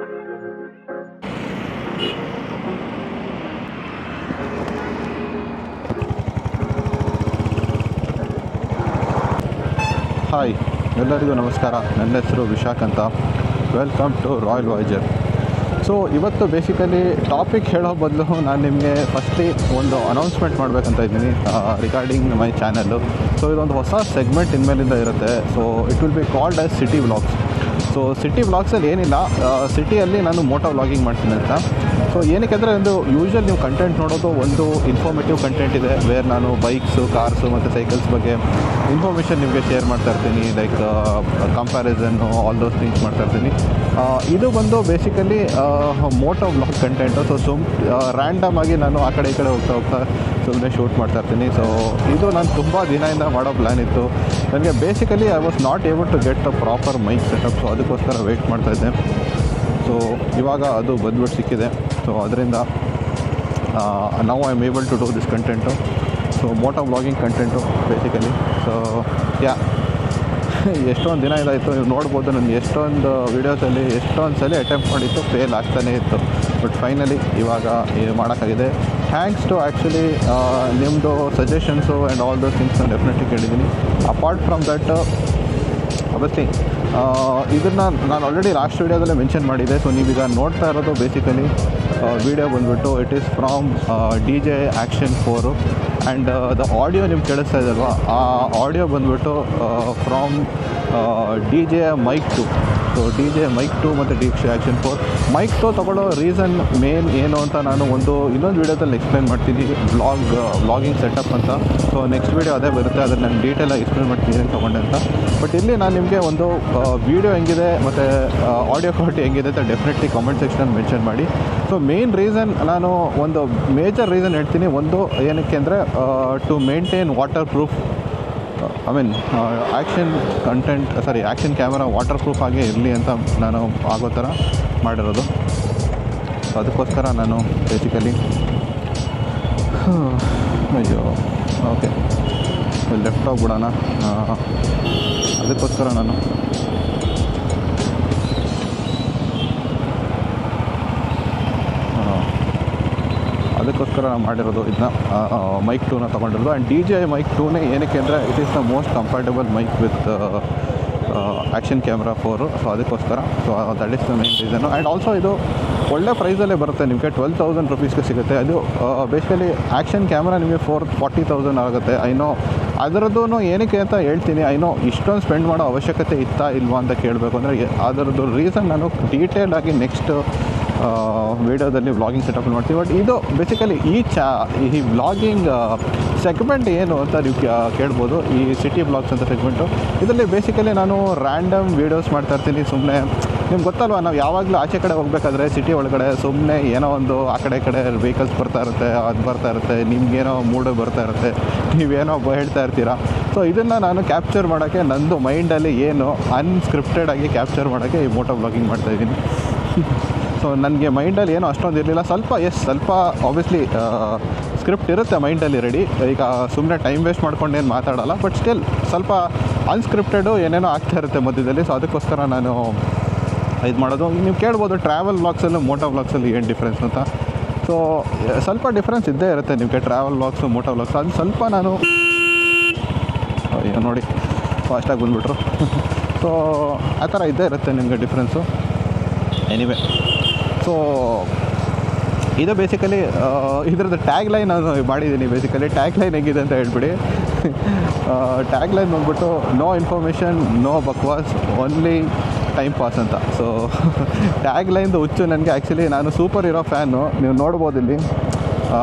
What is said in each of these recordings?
Hi, ಎಲ್ಲರಿಗೂ ನಮಸ್ಕಾರ. ನನ್ನ ಹೆಸರು ವಿಶಾಖ್ ಅಂತ. Welcome to Royal Voyager. So ಇವತ್ತು ಬೇಸಿಕಲಿ ಟಾಪಿಕ್ ಹೇಳೋ ಬದಲು ನಾನು ನಿಮಗೆ ಫಸ್ಟ್ಲಿ ಒಂದು ಅನೌನ್ಸ್ಮೆಂಟ್ ಮಾಡಬೇಕಂತ ಇದ್ದೀನಿ ರಿಗಾರ್ಡಿಂಗ್ ಮೈ ಚಾನಲ್ಲು. ಸೊ ಇದೊಂದು ಹೊಸ ಸೆಗ್ಮೆಂಟ್ ಇನ್ಮೇಲಿಂದ ಇರುತ್ತೆ. So it will be called as city vlogs. So city ವ್ಲಾಗ್ಸಲ್ಲಿ ಏನಿಲ್ಲ, ಸಿಟಿಯಲ್ಲಿ ನಾನು ಮೋಟೋ ವ್ಲಾಗಿಂಗ್ ಮಾಡ್ತೀನಿ ಅಂತ. ಸೊ ಏನಕ್ಕೆ ಅಂದರೆ ಒಂದು ಯೂಶ್ವಲ್ ನೀವು ಕಂಟೆಂಟ್ ನೋಡೋದು ಒಂದು ಇನ್ಫಾರ್ಮೇಟಿವ್ ಕಂಟೆಂಟ್ ಇದೆ, ವೇರ್ ನಾನು ಬೈಕ್ಸು, ಕಾರ್ಸು ಮತ್ತು ಸೈಕಲ್ಸ್ ಬಗ್ಗೆ ಇನ್ಫಾರ್ಮೇಷನ್ ನಿಮಗೆ ಶೇರ್ ಮಾಡ್ತಾ ಇರ್ತೀನಿ. Like comparison, all those things ಮಾಡ್ತಾ ಇರ್ತೀನಿ. ಇದು ಬಂದು basically moto vlog content. So random ಆಗಿ ನಾನು ಆ ಕಡೆ ಈ ಕಡೆ ಹೋಗ್ತಾ ಸುಮ್ಮನೆ ಶೂಟ್ ಮಾಡ್ತಾ ಇರ್ತೀನಿ. ಸೊ ಇದು ನಾನು ತುಂಬ ದಿನದಿಂದ ಮಾಡೋ ಪ್ಲ್ಯಾನ್ ಇತ್ತು. ನನಗೆ basically I was not able to get a proper mic setup. So ಅದಕ್ಕೋಸ್ಕರ ವೆಯ್ಟ್ ಮಾಡ್ತಾಯಿದ್ದೆ. ಸೊ ಇವಾಗ ಅದು ಬಂದ್ಬಿಟ್ಟು ಸಿಕ್ಕಿದೆ. ಸೊ ಅದರಿಂದ now I am able to do this content. So moto vlogging content basically. So ಎಷ್ಟೊಂದು ದಿನ ಇದಾಯಿತು, ನೀವು ನೋಡ್ಬೋದು. ನನಗೆ ಎಷ್ಟೊಂದು ವೀಡಿಯೋಸಲ್ಲಿ ಎಷ್ಟೊಂದು ಸಲ ಅಟೆಂಪ್ಟ್ ಮಾಡಿತ್ತು, ಫೇಲ್ ಆಗ್ತಾನೇ ಇತ್ತು. ಬಟ್ ಫೈನಲಿ ಇವಾಗ ಮಾಡೋಕ್ಕಾಗಿದೆ. ಥ್ಯಾಂಕ್ಸ್ ಟು ಆ್ಯಕ್ಚುಲಿ ನಿಮ್ಮದು suggestions and all those things ನಾನು ಡೆಫಿನೆಟ್ಲಿ ಕೇಳಿದ್ದೀನಿ. ಅಪಾರ್ಟ್ ಫ್ರಮ್ ದಟ್ obviously ಇದನ್ನು ನಾನು ಆಲ್ರೆಡಿ ಲಾಸ್ಟ್ ವೀಡಿಯೋದಲ್ಲೇ ಮೆನ್ಷನ್ ಮಾಡಿದ್ದೆ. ಸೊ ನೀವೀಗ ನೋಡ್ತಾ ಇರೋದು ಬೇಸಿಕಲಿ ವೀಡಿಯೋ ಬಂದುಬಿಟ್ಟು it is from DJ Action 4 and the audio ನಿಮ್ಗೆ ಕೇಳಿಸ್ತಾ ಇದಲ್ವಾ, ಆ ಆಡಿಯೋ ಬಂದುಬಿಟ್ಟು from DJ Mic 2. So DJ Mic 2 ಮತ್ತು DJ Action 4. Mic 2 ತೊಗೊಳ್ಳೋ ರೀಸನ್ ಮೇನ್ ಏನು ಅಂತ ನಾನು ಇನ್ನೊಂದು ವೀಡಿಯೋದಲ್ಲಿ ಎಕ್ಸ್ಪ್ಲೈನ್ ಮಾಡ್ತೀನಿ, ವ್ಲಾಗಿಂಗ್ ಸೆಟಪ್ ಅಂತ. ಸೊ ನೆಕ್ಸ್ಟ್ ವೀಡಿಯೋ ಅದೇ ಬರುತ್ತೆ, ಅದನ್ನು ನಾನು ಡೀಟೇಲಾಗಿ ಎಕ್ಸ್ಪ್ಲೈನ್ ಮಾಡ್ತೀನಿ ಏನು ತೊಗೊಂಡೆ ಅಂತ. ಬಟ್ ಇಲ್ಲಿ ನಾನು ನಿಮಗೆ ಒಂದು ವೀಡಿಯೋ ಹೆಂಗಿದೆ ಮತ್ತು ಆಡಿಯೋ ಕ್ವಾಲಿಟಿ ಹೆಂಗಿದೆ ಅಂತ ಡೆಫಿನೆಟ್ಲಿ ಕಾಮೆಂಟ್ ಸೆಕ್ಷನಲ್ಲಿ ಮೆನ್ಷನ್ ಮಾಡಿ. ಸೊ ಮೇನ್ ರೀಸನ್, ನಾನು ಒಂದು ಮೇಜರ್ ರೀಸನ್ ಹೇಳ್ತೀನಿ. ಒಂದು ಏನಕ್ಕೆ ಅಂದರೆ to maintain waterproof, I mean action camera waterproof ಆಗೇ ಇರಲಿ ಅಂತ ನಾನು ಆಗೋ ಥರ ಮಾಡಿರೋದು. ಸೊ ಅದಕ್ಕೋಸ್ಕರ ನಾನು ಬೇಸಿಕಲಿ ಅಯ್ಯೋ ಓಕೆ ಲೆಫ್ಟ್ ಹೋಗ್ಬಿಡೋಣ. ಅದಕ್ಕೋಸ್ಕರ ನಾನು ಮಾಡಿರೋದು ಇದನ್ನ Mic 2ನ ತೊಗೊಂಡಿರೋದು. ಆ್ಯಂಡ್ DJI Mic 2ನೇ ಏನಕ್ಕೆ ಅಂದರೆ it is the most comfortable mic with action camera 4. So ಅದಕ್ಕೋಸ್ಕರ. So that is the main reason. And also ಇದು ಒಳ್ಳೆ ಪ್ರೈಸಲ್ಲೇ ಬರುತ್ತೆ, ನಿಮಗೆ 12,000 ರುಪೀಸ್ಗೆ ಸಿಗುತ್ತೆ. ಅದು ಬೇಸಿಕಲಿ ಆ್ಯಕ್ಷನ್ ಕ್ಯಾಮ್ರಾ ನಿಮಗೆ 40,000 ಆಗುತ್ತೆ. ಐನೋ ಅದರದ್ದು ಏನಕ್ಕೆ ಅಂತ ಹೇಳ್ತೀನಿ. ಐನೋ ಇಷ್ಟೊಂದು ಸ್ಪೆಂಡ್ ಮಾಡೋ ಅವಶ್ಯಕತೆ ಇತ್ತಾ ಇಲ್ವಾ ಅಂತ ಕೇಳಬೇಕು ಅಂದರೆ ಅದರದ್ದು ರೀಸನ್ ನಾನು ಡೀಟೇಲಾಗಿ ನೆಕ್ಸ್ಟ್ ವೀಡಿಯೋದಲ್ಲಿ ವ್ಲಾಗಿಂಗ್ ಸೆಟಪ್ ಮಾಡ್ತೀವಿ. ಬಟ್ ಇದು ಬೇಸಿಕಲಿ ಈ ವ್ಲಾಗಿಂಗ್ ಸೆಗ್ಮೆಂಟ್ ಏನು ಅಂತ ನೀವು ಕೇಳ್ಬೋದು. ಈ ಸಿಟಿ ವ್ಲಾಗ್ಸ್ ಅಂತ ಸೆಗ್ಮೆಂಟು, ಇದರಲ್ಲಿ ಬೇಸಿಕಲಿ ನಾನು ರ್ಯಾಂಡಮ್ ವೀಡಿಯೋಸ್ ಮಾಡ್ತಾಯಿರ್ತೀನಿ. ಸುಮ್ಮನೆ ನಿಮ್ಗೆ ಗೊತ್ತಲ್ವ, ನಾವು ಯಾವಾಗಲೂ ಆಚೆ ಕಡೆ ಹೋಗಬೇಕಾದ್ರೆ ಸಿಟಿ ಒಳಗಡೆ ಸುಮ್ಮನೆ ಏನೋ ಒಂದು ಆ ಕಡೆ ವೆಹಿಕಲ್ಸ್ ಬರ್ತಾ ಇರುತ್ತೆ, ಅದು ಬರ್ತಾ ಇರುತ್ತೆ, ನಿಮ್ಗೇನೋ ಮೂಡು ಬರ್ತಾ ಇರುತ್ತೆ, ನೀವೇನೋ ಹೇಳ್ತಾ ಇರ್ತೀರ. ಸೊ ಇದನ್ನು ನಾನು ಕ್ಯಾಪ್ಚರ್ ಮಾಡೋಕ್ಕೆ ನಂದು ಮೈಂಡಲ್ಲಿ ಏನು ಅನ್ಸ್ಕ್ರಿಪ್ಟೆಡ್ ಆಗಿ ಕ್ಯಾಪ್ಚರ್ ಮಾಡೋಕ್ಕೆ ಈ ಮೋಟೋ ವ್ಲಾಗಿಂಗ್ ಮಾಡ್ತಾಯಿದ್ದೀನಿ. ಸೊ ನನಗೆ ಮೈಂಡಲ್ಲಿ ಏನೋ ಅಷ್ಟೊಂದು ಇರಲಿಲ್ಲ. ಸ್ವಲ್ಪ ಆಬ್ವಿಯಸ್ಲಿ ಸ್ಕ್ರಿಪ್ಟ್ ಇರುತ್ತೆ ಮೈಂಡಲ್ಲಿ ರೆಡಿ. ಈಗ ಸುಮ್ಮನೆ ಟೈಮ್ ವೇಸ್ಟ್ ಮಾಡ್ಕೊಂಡೇನು ಮಾತಾಡೋಲ್ಲ. ಬಟ್ ಸ್ಟಿಲ್ ಸ್ವಲ್ಪ ಅನ್ಸ್ಕ್ರಿಪ್ಟೆಡು ಏನೇನೋ ಆಗ್ತಾ ಇರುತ್ತೆ ಮಧ್ಯದಲ್ಲಿ. ಸೊ ಅದಕ್ಕೋಸ್ಕರ ನಾನು ಇದು ಮಾಡೋದು. ನೀವು ಕೇಳ್ಬೋದು ಟ್ರಾವೆಲ್ ವ್ಲಾಗ್ಸಲ್ಲೂ ಮೋಟೋ ವ್ಲಾಗ್ಸಲ್ಲಿ ಏನು ಡಿಫ್ರೆನ್ಸ್ ಅಂತ. ಸೊ ಸ್ವಲ್ಪ ಡಿಫ್ರೆನ್ಸ್ ಇದ್ದೇ ಇರುತ್ತೆ ನಿಮಗೆ ಟ್ರಾವೆಲ್ ವ್ಲಾಗ್ಸು ಮೋಟೋ ವ್ಲಾಗ್ಸು. ಅದು ಸ್ವಲ್ಪ ನಾನು ನೋಡಿ ಫಾಸ್ಟಾಗಿ ಬಂದುಬಿಟ್ರು. ಸೊ ಆ ಥರ ಇದ್ದೇ ಇರುತ್ತೆ ನಿಮಗೆ ಡಿಫ್ರೆನ್ಸು. ಎನಿವೆ, ಸೊ ಇದು ಬೇಸಿಕಲಿ ಇದ್ರದ್ದು ಟ್ಯಾಗ್ ಲೈನ್ ನಾನು ಮಾಡಿದ್ದೀನಿ. ಬೇಸಿಕಲಿ ಟ್ಯಾಗ್ ಲೈನ್ ಹೇಗಿದೆ ಅಂತ ಹೇಳ್ಬಿಡಿ. ಟ್ಯಾಗ್ ಲೈನ್ ಬಂದ್ಬಿಟ್ಟು ನೋ ಇನ್ಫಾರ್ಮೇಷನ್, ನೋ ಬಕ್ವಾಸ್, ಓನ್ಲಿ ಟೈಮ್ ಪಾಸ್ ಅಂತ. ಸೊ ಟ್ಯಾಗ್ ಲೈನ್ದು ಹುಚ್ಚು ನನಗೆ. ಆ್ಯಕ್ಚುಲಿ ನಾನು ಸೂಪರ್ ಹೀರೋ ಫ್ಯಾನು, ನೀವು ನೋಡ್ಬೋದು ಇಲ್ಲಿ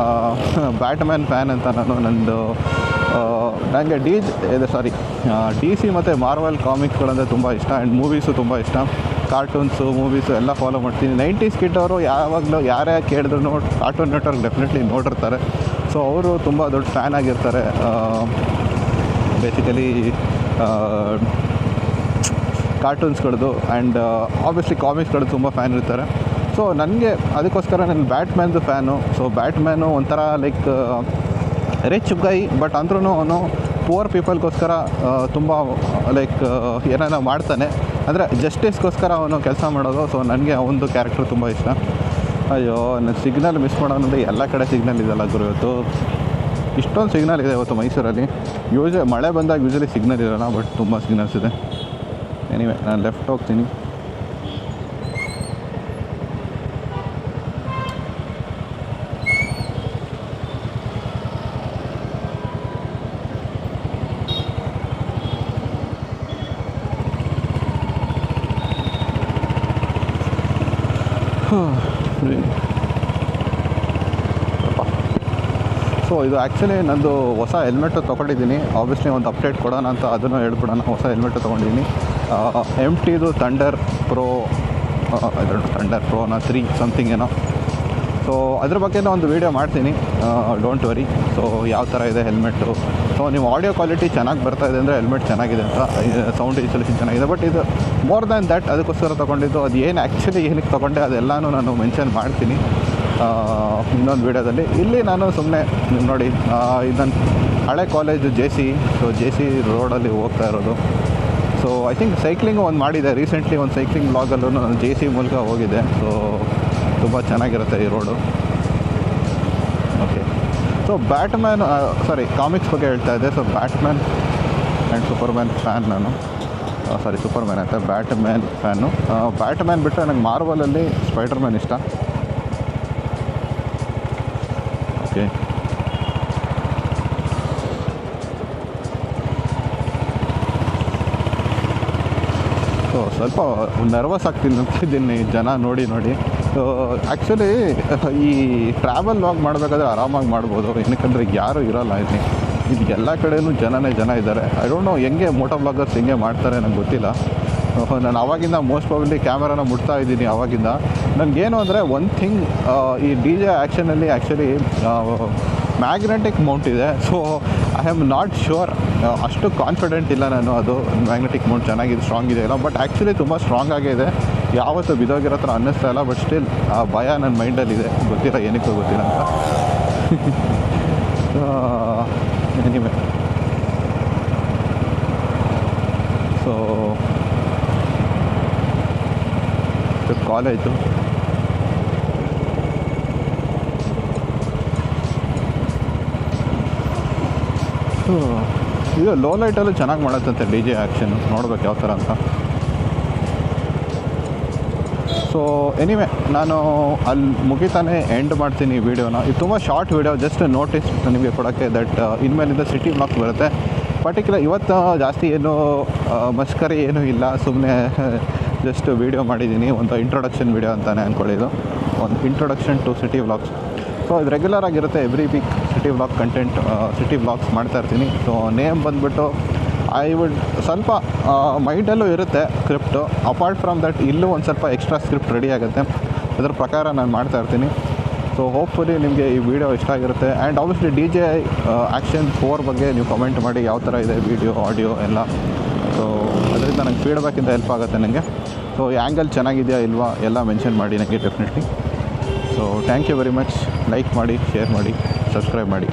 ಬ್ಯಾಟ್ಮ್ಯಾನ್ ಫ್ಯಾನ್ ಅಂತ ನಾನು. ನನಗೆ DC ಮತ್ತು ಮಾರ್ವೆಲ್ ಕಾಮಿಕ್ಸ್ಗಳಂದರೆ ತುಂಬ ಇಷ್ಟ. ಆ್ಯಂಡ್ ಮೂವೀಸು ತುಂಬ ಇಷ್ಟ. ಕಾರ್ಟೂನ್ಸು, ಮೂವೀಸು ಎಲ್ಲ ಫಾಲೋ ಮಾಡ್ತೀನಿ. 90s ಕಿಡ್ ಅವರು ಯಾವಾಗಲೂ ಯಾರೇ ಕೇಳಿದ್ರು ಕಾರ್ಟೂನ್ ನೆಟ್ವರ್ಕ್ ಡೆಫಿನೆಟ್ಲಿ ನೋಡಿರ್ತಾರೆ. ಸೊ ಅವರು ತುಂಬ ದೊಡ್ಡ ಫ್ಯಾನ್ ಆಗಿರ್ತಾರೆ ಬೇಸಿಕಲಿ ಕಾರ್ಟೂನ್ಸ್ಗಳದ್ದು. ಆ್ಯಂಡ್ ಆಬ್ವಿಯಸ್ಲಿ ಕಾಮಿಕ್ಸ್ಗಳು ತುಂಬ ಫ್ಯಾನ್ ಇರ್ತಾರೆ. ಸೊ ನನಗೆ ಅದಕ್ಕೋಸ್ಕರ ನಾನು ಬ್ಯಾಟ್ಮ್ಯಾನ್ದು ಫ್ಯಾನು. ಸೊ ಬ್ಯಾಟ್ಮ್ಯಾನು ಒಂಥರ ಲೈಕ್ ರಿಚ್ ಗೈ, ಬಟ್ ಅಂದ್ರೂ ಅವನು ಪುವರ್ ಪೀಪಲ್ಗೋಸ್ಕರ ತುಂಬ ಲೈಕ್ ಏನೇನೋ ಮಾಡ್ತಾನೆ. ಅಂದರೆ ಜಸ್ಟಿಸ್ಗೋಸ್ಕರ ಅವನು ಕೆಲಸ ಮಾಡೋದು. ಸೊ ನನಗೆ ಅವನದು ಕ್ಯಾರೆಕ್ಟರ್ ತುಂಬ ಇಷ್ಟ. ಅಯ್ಯೋ ನಾನು ಸಿಗ್ನಲ್ ಮಿಸ್ ಮಾಡೋದಂದರೆ ಎಲ್ಲ ಕಡೆ ಸಿಗ್ನಲ್ ಇದೆಲ್ಲ ಗುರು. ಇವತ್ತು ಇಷ್ಟೊಂದು ಸಿಗ್ನಲ್ ಇದೆ ಇವತ್ತು ಮೈಸೂರಲ್ಲಿ. ಮಳೆ ಬಂದಾಗ ಯೂಶ್ವಲಿ ಸಿಗ್ನಲ್ ಇರೋಲ್ಲ, ಬಟ್ ತುಂಬ ಸಿಗ್ನಲ್ಸ್ ಇದೆ. ಎನಿವೆ ನಾನು ಲೆಫ್ಟ್ ಹೋಗ್ತೀನಿ. ಸೊ ಇದು ಆ್ಯಕ್ಚುಲಿ ನಂದು ಹೊಸ ಹೆಲ್ಮೆಟ್ಟು ತೊಗೊಂಡಿದ್ದೀನಿ. ಆಬ್ವಿಯಸ್ಲಿ ಒಂದು ಅಪ್ಡೇಟ್ ಕೊಡೋಣ ಅಂತ ಅದನ್ನು ಹೇಳ್ಬಿಡೋಣ. ಹೊಸ ಹೆಲ್ಮೆಟ್ಟು ತೊಗೊಂಡಿದ್ದೀನಿ. MTದು ಥಂಡರ್ ಪ್ರೋ 3 ಸಮಥಿಂಗ್ ಏನೋ. ಸೊ ಅದ್ರ ಬಗ್ಗೆನೂ ಒಂದು ವೀಡಿಯೋ ಮಾಡ್ತೀನಿ, ಡೋಂಟ್ ವರಿ. ಸೊ ಯಾವ ಥರ ಇದೆ ಹೆಲ್ಮೆಟ್ಟು. ಸೊ ನೀವು ಆಡಿಯೋ ಕ್ವಾಲಿಟಿ ಚೆನ್ನಾಗಿ ಬರ್ತಾಯಿದೆ ಅಂದರೆ ಹೆಲ್ಮೆಟ್ ಚೆನ್ನಾಗಿದೆ ಅಂತ, ಸೌಂಡ್ ಇನ್ಸ್ಟಾಲೇಷನ್ ಚೆನ್ನಾಗಿದೆ. ಬಟ್ ಇದು ಮೋರ್ ದ್ಯಾನ್ ದ್ಯಾಟ್, ಅದಕ್ಕೋಸ್ಕರ ತೊಗೊಂಡಿದ್ದು. ಅದು ಏನು ಆ್ಯಕ್ಚುಲಿ ಏನಕ್ಕೆ ತೊಗೊಂಡೆ ಅದೆಲ್ಲನೂ ನಾನು ಮೆನ್ಷನ್ ಮಾಡ್ತೀನಿ ಇನ್ನೊಂದು ವೀಡಿಯೋದಲ್ಲಿ. ಇಲ್ಲಿ ನಾನು ಸುಮ್ಮನೆ ನೋಡಿ, ಇದನ್ನು ಹಳೆ ಕಾಲೇಜು JC ರೋಡಲ್ಲಿ ಹೋಗ್ತಾ ಇರೋದು. ಸೊ ಐ ಥಿಂಕ್ ಸೈಕ್ಲಿಂಗ್ ಒಂದು ಮಾಡಿದೆ ರೀಸೆಂಟ್ಲಿ, ಒಂದು ಸೈಕ್ಲಿಂಗ್ ಬ್ಲಾಗಲ್ಲೂ ನಾನು JC ಮೂಲಕ ಹೋಗಿದ್ದೆ. ಸೊ ತುಂಬ ಚೆನ್ನಾಗಿರುತ್ತೆ ಈ road. Okay, so Batman comics ಬಗ್ಗೆ ಹೇಳ್ತಾ ಇದ್ದೆ. So Batman and Superman fan ನಾನು. ಸೂಪರ್ಮ್ಯಾನ್ ಅಂತ ಬ್ಯಾಟ್ಮ್ಯಾನ್ ಫ್ಯಾನು. ಬ್ಯಾಟ್ಮ್ಯಾನ್ ಬಿಟ್ಟರೆ ನನಗೆ ಮಾರ್ವಲಲ್ಲಿ ಸ್ಪೈಡರ್ಮ್ಯಾನ್ ಇಷ್ಟ. ಓಕೆ, ಸೊ ಸ್ವಲ್ಪ ನರ್ವಸ್ ಆಗ್ತಿದ್ದೀನಿ ಜನ ನೋಡಿ. ಸೊ ಆ್ಯಕ್ಚುಲಿ ಈ ಟ್ರಾವೆಲ್ ವ್ಲಾಗ್ ಮಾಡಬೇಕಾದ್ರೆ ಆರಾಮಾಗಿ ಮಾಡ್ಬೋದು, ಏನಕ್ಕಂದರೆ ಯಾರೂ ಇರೋಲ್ಲ ಇಲ್ಲಿ. ಇದು ಎಲ್ಲ ಕಡೆಯೂ ಜನ ಇದ್ದಾರೆ. ಐ ಡೋಂಟ್ ನೋ ಹೆಂಗೆ ಮೋಟೋ ಬ್ಲಾಗರ್ಸ್ ಹೆಂಗೆ ಮಾಡ್ತಾರೆ ನಂಗೆ ಗೊತ್ತಿಲ್ಲ. ನಾನು ಆವಾಗಿಂದ ಮೋಸ್ಟ್ ಪ್ರಾಬಬ್ಲಿ ಕ್ಯಾಮರಾನ ಮುಟ್ತಾ ಇದ್ದೀನಿ. ಆವಾಗಿಂದ ನನಗೇನು ಅಂದರೆ ಒಂದು ಥಿಂಗ್, ಈ DJ ಆ್ಯಕ್ಷನಲ್ಲಿ ಆ್ಯಕ್ಚುಲಿ ಮ್ಯಾಗ್ನೆಟಿಕ್ ಮೌಂಟ್ ಇದೆ. So I am not sure, ಅಷ್ಟು ಕಾನ್ಫಿಡೆಂಟ್ ಇಲ್ಲ ನಾನು ಅದು ಮ್ಯಾಗ್ನೆಟಿಕ್ ಮೌಂಟ್ ಚೆನ್ನಾಗಿದೆ, ಸ್ಟ್ರಾಂಗ್ ಇದೆ ಇಲ್ಲ. ಬಟ್ ಆ್ಯಕ್ಚುಲಿ ತುಂಬ ಸ್ಟ್ರಾಂಗ್ ಆಗೇ ಇದೆ, ಯಾವತ್ತೂ ಬಿದೋಗಿರೋ ಥರ ಅನ್ನಿಸ್ತಾ ಇಲ್ಲ. ಬಟ್ ಸ್ಟಿಲ್ ಆ ಭಯ ನನ್ನ ಮೈಂಡಲ್ಲಿದೆ, ಗೊತ್ತಿಲ್ಲ ಏನಕ್ಕೂ ಗೊತ್ತಿಲ್ಲ ಅಂತ. ಎನಿವೆ, ಸೊ ಕಾಲೇಜು ಇದು ಲೋ ಲೈಟಲ್ಲೂ ಚೆನ್ನಾಗಿ ಮಾಡುತ್ತಂತೆ DJ ಆ್ಯಕ್ಷನ್. ನೋಡ್ಬೇಕು ಯಾವ ಥರ ಅಂತ. ಸೊ ಎನಿವೆ, ನಾನು ಅಲ್ಲಿ ಮುಗಿತಾನೆ ಎಂಡ್ ಮಾಡ್ತೀನಿ ಈ ವಿಡಿಯೋನ. ಇದು ತುಂಬ ಶಾರ್ಟ್ ವಿಡಿಯೋ, ಜಸ್ಟ್ ನೋಟಿಸ್ ನಿಮಗೆ ಕೊಡೋಕ್ಕೆ ದಟ್ ಇನ್ಮೇಲಿಂದ ಸಿಟಿ ಬ್ಲಾಗ್ಸ್ ಬರುತ್ತೆ. ಪರ್ಟಿಕ್ಯುಲರ್ ಇವತ್ತು ಜಾಸ್ತಿ ಏನು ಮಸ್ಕರಿ ಏನೂ ಇಲ್ಲ, ಸುಮ್ಮನೆ ಜಸ್ಟ್ ವೀಡಿಯೋ ಮಾಡಿದ್ದೀನಿ. ಒಂದು ಇಂಟ್ರೊಡಕ್ಷನ್ ವೀಡಿಯೋ ಅಂತಲೇ ಅಂದ್ಕೊಳ್ಳಿದ್ದು, ಒಂದು introduction to city vlogs. So ಇದು ರೆಗ್ಯುಲರ್ ಆಗಿರುತ್ತೆ, every week city vlog content, city vlogs ಮಾಡ್ತಾಯಿರ್ತೀನಿ. ಸೊ ನೇಮ್ ಬಂದುಬಿಟ್ಟು ಐ ವುಡ್ ಸ್ವಲ್ಪ ಮೈಂಡಲ್ಲೂ ಇರುತ್ತೆ ಸ್ಕ್ರಿಪ್ಟು. ಅಪಾರ್ಟ್ ಫ್ರಮ್ ದಟ್ ಇಲ್ಲೂ ಒಂದು ಸ್ವಲ್ಪ ಎಕ್ಸ್ಟ್ರಾ ಸ್ಕ್ರಿಪ್ಟ್ ರೆಡಿ ಆಗುತ್ತೆ, ಅದರ ಪ್ರಕಾರ ನಾನು ಮಾಡ್ತಾಯಿರ್ತೀನಿ. ಸೊ ಹೋಪ್ಫುಲಿ ನಿಮಗೆ ಈ ವಿಡಿಯೋ ಇಷ್ಟ ಆಗಿರುತ್ತೆ. ಆ್ಯಂಡ್ ಆಬ್ವಿಯಸ್ಲಿ DJ ಆ್ಯಕ್ಷನ್ 4 ಬಗ್ಗೆ ನೀವು ಕಮೆಂಟ್ ಮಾಡಿ, ಯಾವ ಥರ ಇದೆ ವಿಡಿಯೋ ಆಡಿಯೋ ಎಲ್ಲ. ಸೊ ಅದರಿಂದ ನಂಗೆ ಫೀಡ್ಬ್ಯಾಕಿಂದ ಹೆಲ್ಪ್ ಆಗುತ್ತೆ ನನಗೆ. ಸೊ ಈ ಆ್ಯಂಗಲ್ ಚೆನ್ನಾಗಿದೆಯಾ ಇಲ್ವಾ ಎಲ್ಲ ಮೆನ್ಷನ್ ಮಾಡಿ ನನಗೆ definitely. So thank you very much. Like ಮಾಡಿ, ಶೇರ್ ಮಾಡಿ, ಸಬ್ಸ್ಕ್ರೈಬ್ ಮಾಡಿ.